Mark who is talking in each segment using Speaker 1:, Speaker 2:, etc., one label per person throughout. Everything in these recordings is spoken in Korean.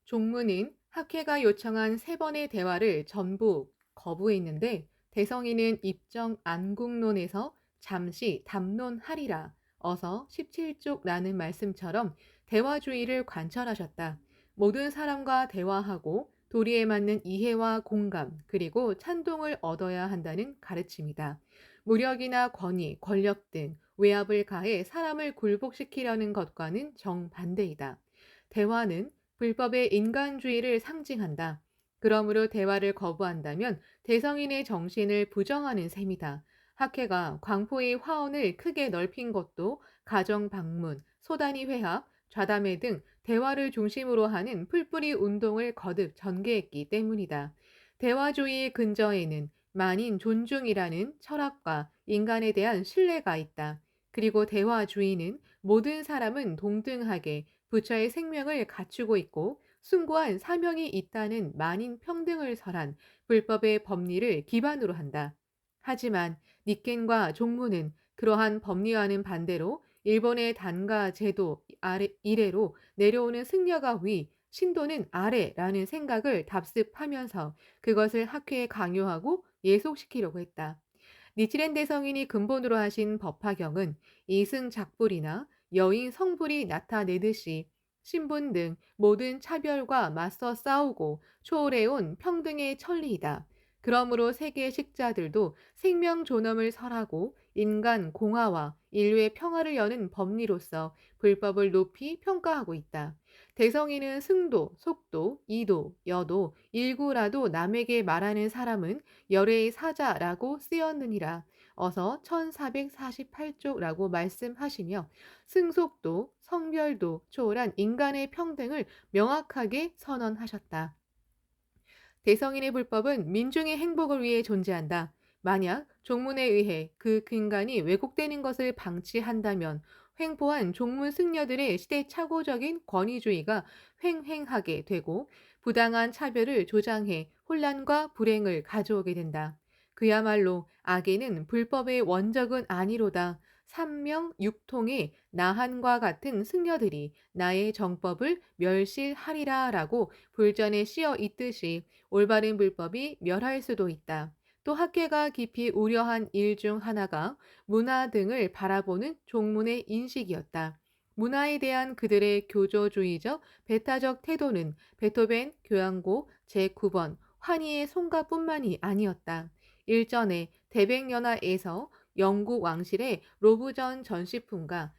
Speaker 1: 종무는 학회가 요청한 세 번의 대화를 전부 거부했는데 대성이는 입정 안국론에서 잠시 담론하리라 어서 17쪽라는 말씀처럼 대화주의를 관철하셨다. 모든 사람과 대화하고 도리에 맞는 이해와 공감 그리고 찬동을 얻어야 한다는 가르침이다. 무력이나 권위, 권력 등 외압을 가해 사람을 굴복시키려는 것과는 정반대이다. 대화는 불법의 인간주의를 상징한다. 그러므로 대화를 거부한다면 대성인의 정신을 부정하는 셈이다. 학회가 광포의 화원을 크게 넓힌 것도 가정 방문, 소단위 회합, 좌담회 등 대화를 중심으로 하는 풀뿌리 운동을 거듭 전개했기 때문이다. 대화주의의 근저에는 만인 존중이라는 철학과 인간에 대한 신뢰가 있다. 그리고 대화주의는 모든 사람은 동등하게 부처의 생명을 갖추고 있고 숭고한 사명이 있다는 만인 평등을 설한 불법의 법리를 기반으로 한다. 하지만 니켄과 종무는 그러한 법리와는 반대로 일본의 단가 제도 이래로 내려오는 승려가 위, 신도는 아래라는 생각을 답습하면서 그것을 학회에 강요하고 예속시키려고 했다. 니치렌 대성인이 근본으로 하신 법화경은 이승 작불이나 여인 성불이 나타내듯이 신분 등 모든 차별과 맞서 싸우고 초월해온 평등의 천리이다. 그러므로 세계 식자들도 생명 존엄을 설하고 인간 공화와 인류의 평화를 여는 법리로서 불법을 높이 평가하고 있다. 대성이는 승도, 속도, 이도, 여도, 일구라도 남에게 말하는 사람은 열애의 사자라고 쓰였느니라. 어서 1448쪽라고 말씀하시며 승속도, 성별도 초월한 인간의 평등을 명확하게 선언하셨다. 대성인의 불법은 민중의 행복을 위해 존재한다. 만약 종문에 의해 그 근간이 왜곡되는 것을 방치한다면 횡포한 종문 승려들의 시대착오적인 권위주의가 횡행하게 되고 부당한 차별을 조장해 혼란과 불행을 가져오게 된다. 그야말로 악에는 불법의 원적은 아니로다. 삼명육통의 나한과 같은 승려들이 나의 정법을 멸실하리라 라고 불전에 씌어 있듯이 올바른 불법이 멸할 수도 있다. 또 학회가 깊이 우려한 일 중 하나가 문화 등을 바라보는 종문의 인식이었다. 문화에 대한 그들의 교조주의적, 배타적 태도는 베토벤 교향곡 제9번 환희의 송가뿐만이 아니었다. 일전에 대백연화에서 영국 왕실의 로브전 전시품과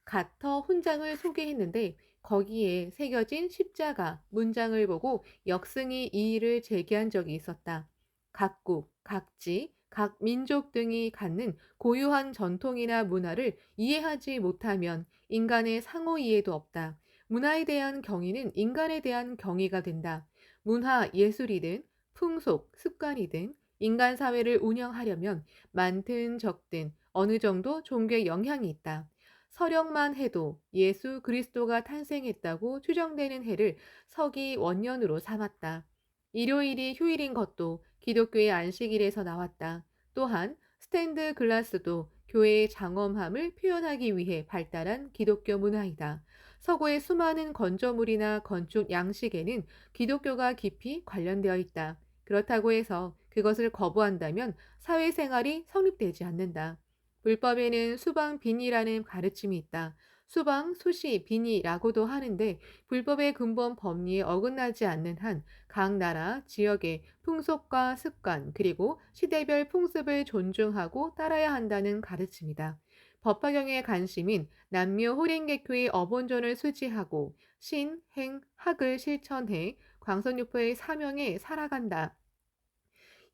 Speaker 1: 가터 훈장을 소개했는데 거기에 새겨진 십자가 문장을 보고 역승이 이의를 제기한 적이 있었다. 각국, 각지, 각 민족 등이 갖는 고유한 전통이나 문화를 이해하지 못하면 인간의 상호 이해도 없다. 문화에 대한 경의는 인간에 대한 경의가 된다. 문화, 예술이든 풍속, 습관이든 인간 사회를 운영하려면 많든 적든 어느 정도 종교의 영향이 있다. 서령만 해도 예수 그리스도가 탄생했다고 추정되는 해를 서기 원년으로 삼았다. 일요일이 휴일인 것도 기독교의 안식일에서 나왔다. 또한 스탠드 글라스도 교회의 장엄함을 표현하기 위해 발달한 기독교 문화이다. 서구의 수많은 건조물이나 건축 양식에는 기독교가 깊이 관련되어 있다. 그렇다고 해서 그것을 거부한다면 사회생활이 성립되지 않는다. 불법에는 수방 빈이라는 가르침이 있다. 수방, 수시, 빈이라고도 하는데 불법의 근본 법리에 어긋나지 않는 한 각 나라, 지역의 풍속과 습관 그리고 시대별 풍습을 존중하고 따라야 한다는 가르침이다. 법화경의 관심인 남묘 호랭개교의 어본전을 수지하고 신, 행, 학을 실천해 광선유포의 사명에 살아간다.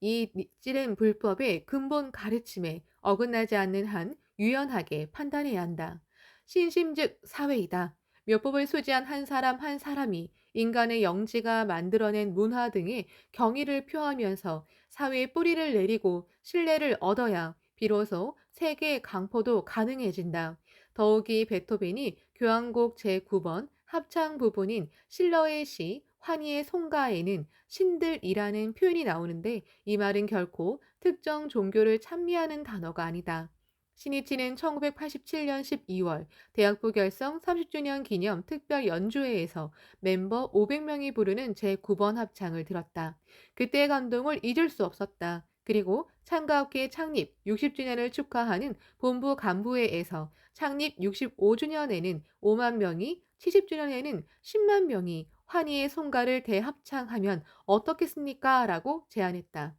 Speaker 1: 이 찌른 불법의 근본 가르침에 어긋나지 않는 한 유연하게 판단해야 한다. 신심즉 사회이다. 묘법을 소지한 한 사람 한 사람이 인간의 영지가 만들어낸 문화 등의 경의를 표하면서 사회에 뿌리를 내리고 신뢰를 얻어야 비로소 세계 강포도 가능해진다. 더욱이 베토벤이 교향곡 제9번 합창 부분인 실러의 시 환희의 송가에는 신들이라는 표현이 나오는데 이 말은 결코 특정 종교를 찬미하는 단어가 아니다. 신이치는 1987년 12월 대학부 결성 30주년 기념 특별 연주회에서 멤버 500명이 부르는 제9번 합창을 들었다. 그때의 감동을 잊을 수 없었다. 그리고 창가업계 창립 60주년을 축하하는 본부 간부회에서 창립 65주년에는 5만 명이, 70주년에는 10만 명이 환희의 송가를 대합창하면 어떻겠습니까? 라고 제안했다.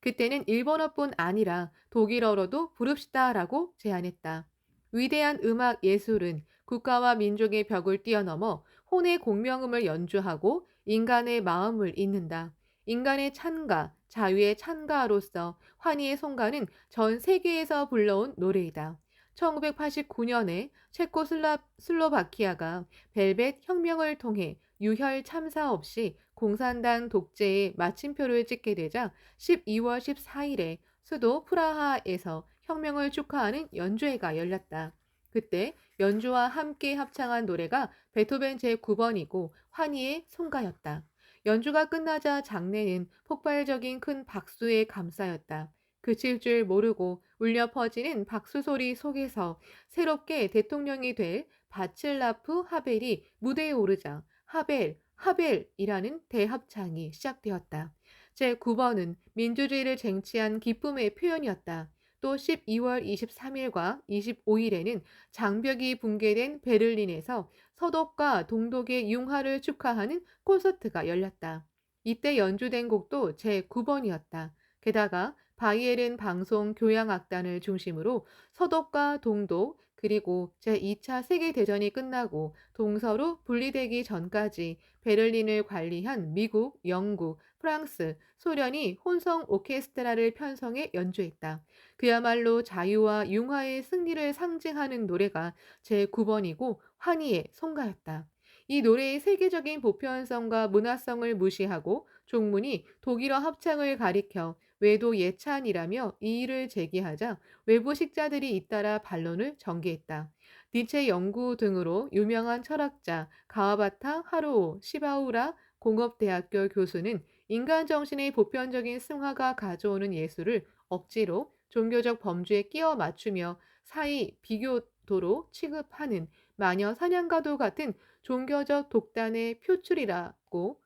Speaker 1: 그때는 일본어뿐 아니라 독일어로도 부릅시다라고 제안했다. 위대한 음악 예술은 국가와 민족의 벽을 뛰어넘어 혼의 공명음을 연주하고 인간의 마음을 잇는다. 인간의 찬가, 자유의 찬가로서 환희의 송가는 전 세계에서 불러온 노래이다. 1989년에 체코슬로바키아가 벨벳 혁명을 통해 유혈 참사 없이 공산당 독재에 마침표를 찍게 되자 12월 14일에 수도 프라하에서 혁명을 축하하는 연주회가 열렸다. 그때 연주와 함께 합창한 노래가 베토벤 제9번이고 환희의 송가였다. 연주가 끝나자 장내는 폭발적인 큰 박수에 감싸였다. 그칠 줄 모르고 울려 퍼지는 박수 소리 속에서 새롭게 대통령이 될 바칠라프 하벨이 무대에 오르자 하벨, 하벨이라는 대합창이 시작되었다. 제9번은 민주주의를 쟁취한 기쁨의 표현이었다. 또 12월 23일과 25일에는 장벽이 붕괴된 베를린에서 서독과 동독의 융화를 축하하는 콘서트가 열렸다. 이때 연주된 곡도 제9번이었다. 게다가 바이에른 방송 교향악단을 중심으로 서독과 동독 그리고 제2차 세계대전이 끝나고 동서로 분리되기 전까지 베를린을 관리한 미국, 영국, 프랑스, 소련이 혼성 오케스트라를 편성해 연주했다. 그야말로 자유와 융화의 승리를 상징하는 노래가 제9번이고 환희의 송가였다. 이 노래의 세계적인 보편성과 문화성을 무시하고 종문이 독일어 합창을 가리켜 외도 예찬이라며 이의를 제기하자 외부 식자들이 잇따라 반론을 전개했다. 니체 연구 등으로 유명한 철학자 가와바타 하루오 시바우라 공업대학교 교수는 인간 정신의 보편적인 승화가 가져오는 예술을 억지로 종교적 범주에 끼워 맞추며 사이 비교도로 취급하는 마녀 사냥과도 같은 종교적 독단의 표출이다라고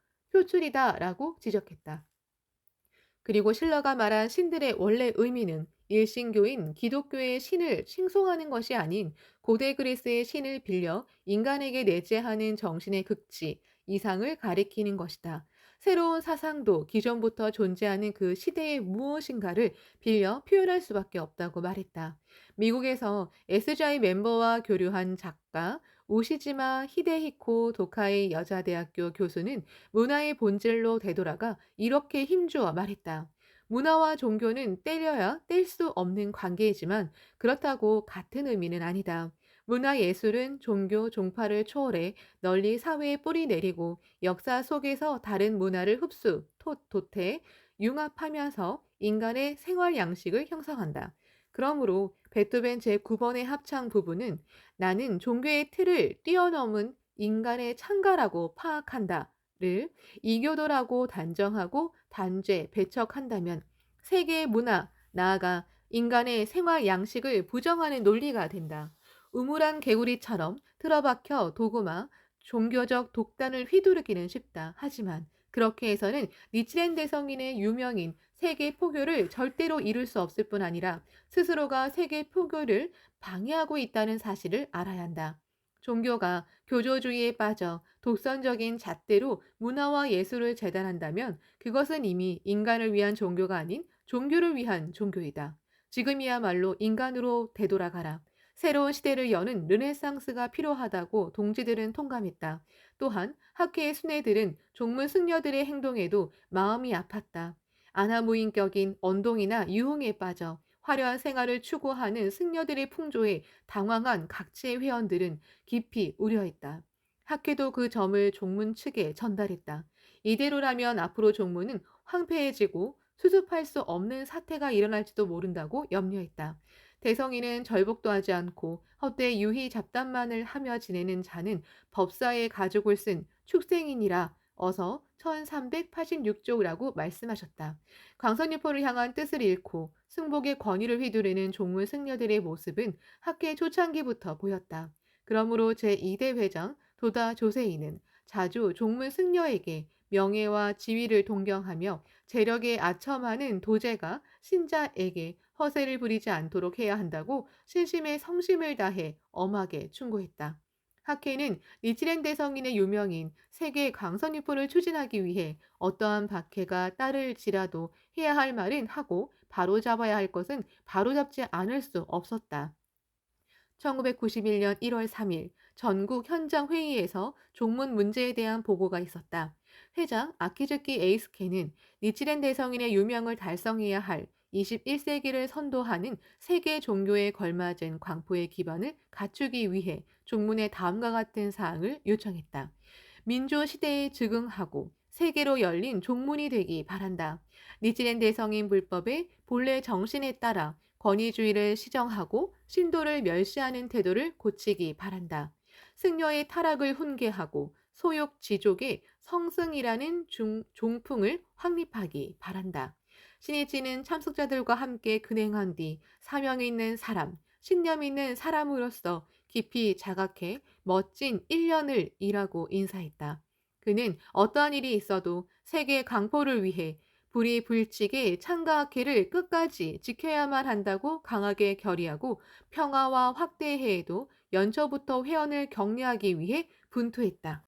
Speaker 1: 지적했다. 그리고 실러가 말한 신들의 원래 의미는 일신교인 기독교의 신을 칭송하는 것이 아닌 고대 그리스의 신을 빌려 인간에게 내재하는 정신의 극치, 이상을 가리키는 것이다. 새로운 사상도 기존부터 존재하는 그 시대의 무엇인가를 빌려 표현할 수밖에 없다고 말했다. 미국에서 SGI 멤버와 교류한 작가 우시지마 히데히코 도카이 여자대학교 교수는 문화의 본질로 되돌아가 이렇게 힘주어 말했다. 문화와 종교는 떼려야 뗄 수 없는 관계이지만 그렇다고 같은 의미는 아니다. 문화 예술은 종교, 종파를 초월해 널리 사회에 뿌리 내리고 역사 속에서 다른 문화를 흡수, 도태, 융합하면서 인간의 생활 양식을 형성한다. 그러므로 베토벤 제9번의 합창 부분은 나는 종교의 틀을 뛰어넘은 인간의 창가라고 파악한다를 이교도라고 단정하고 단죄, 배척한다면 세계의 문화, 나아가 인간의 생활 양식을 부정하는 논리가 된다. 우물한 개구리처럼 틀어박혀 도구마, 종교적 독단을 휘두르기는 쉽다. 하지만 그렇게 해서는 니치렌 대성인의 유명인 세계 포교를 절대로 이룰 수 없을 뿐 아니라 스스로가 세계 포교를 방해하고 있다는 사실을 알아야 한다. 종교가 교조주의에 빠져 독선적인 잣대로 문화와 예술을 재단한다면 그것은 이미 인간을 위한 종교가 아닌 종교를 위한 종교이다. 지금이야말로 인간으로 되돌아가라. 새로운 시대를 여는 르네상스가 필요하다고 동지들은 통감했다. 또한 학회의 순회들은 종문 승려들의 행동에도 마음이 아팠다. 아나무인격인 언동이나 유흥에 빠져 화려한 생활을 추구하는 승려들의 풍조에 당황한 각지의 회원들은 깊이 우려했다. 학회도 그 점을 종문 측에 전달했다. 이대로라면 앞으로 종문은 황폐해지고 수습할 수 없는 사태가 일어날지도 모른다고 염려했다. 대성이는 절복도 하지 않고 헛되이 유희 잡담만을 하며 지내는 자는 법사의 가죽을 쓴 축생이니라 어서 1386쪽이라고 말씀하셨다. 광선유포를 향한 뜻을 잃고 승복의 권위를 휘두르는 종문 승려들의 모습은 학계 초창기부터 보였다. 그러므로 제2대 회장 도다 조세이는 자주 종문 승려에게 명예와 지위를 동경하며 재력에 아첨하는 도제가 신자에게 허세를 부리지 않도록 해야 한다고 신심의 성심을 다해 엄하게 충고했다. 학회는 니치렌 대성인의 유명인 세계 광선유포를 추진하기 위해 어떠한 박해가 따를지라도 해야 할 말은 하고 바로잡아야 할 것은 바로잡지 않을 수 없었다. 1991년 1월 3일 전국 현장 회의에서 종문 문제에 대한 보고가 있었다. 회장 아키즈키 에이스케는 니치렌 대성인의 유명을 달성해야 할 21세기를 선도하는 세계 종교에 걸맞은 광포의 기반을 갖추기 위해 종문에 다음과 같은 사항을 요청했다. 민주 시대에 즉응하고 세계로 열린 종문이 되기 바란다. 니치렌 대성인 불법의 본래 정신에 따라 권위주의를 시정하고 신도를 멸시하는 태도를 고치기 바란다. 승려의 타락을 훈계하고 소욕지족의 성승이라는 종풍을 확립하기 바란다. 신이치는 참석자들과 함께 근행한 뒤 사명 있는 사람, 신념 있는 사람으로서 깊이 자각해 멋진 1년을 일하고 인사했다. 그는 어떠한 일이 있어도 세계 강포를 위해 불이 불치게 창가학회를 끝까지 지켜야만 한다고 강하게 결의하고 평화와 확대해에도 연초부터 회원을 격려하기 위해 분투했다.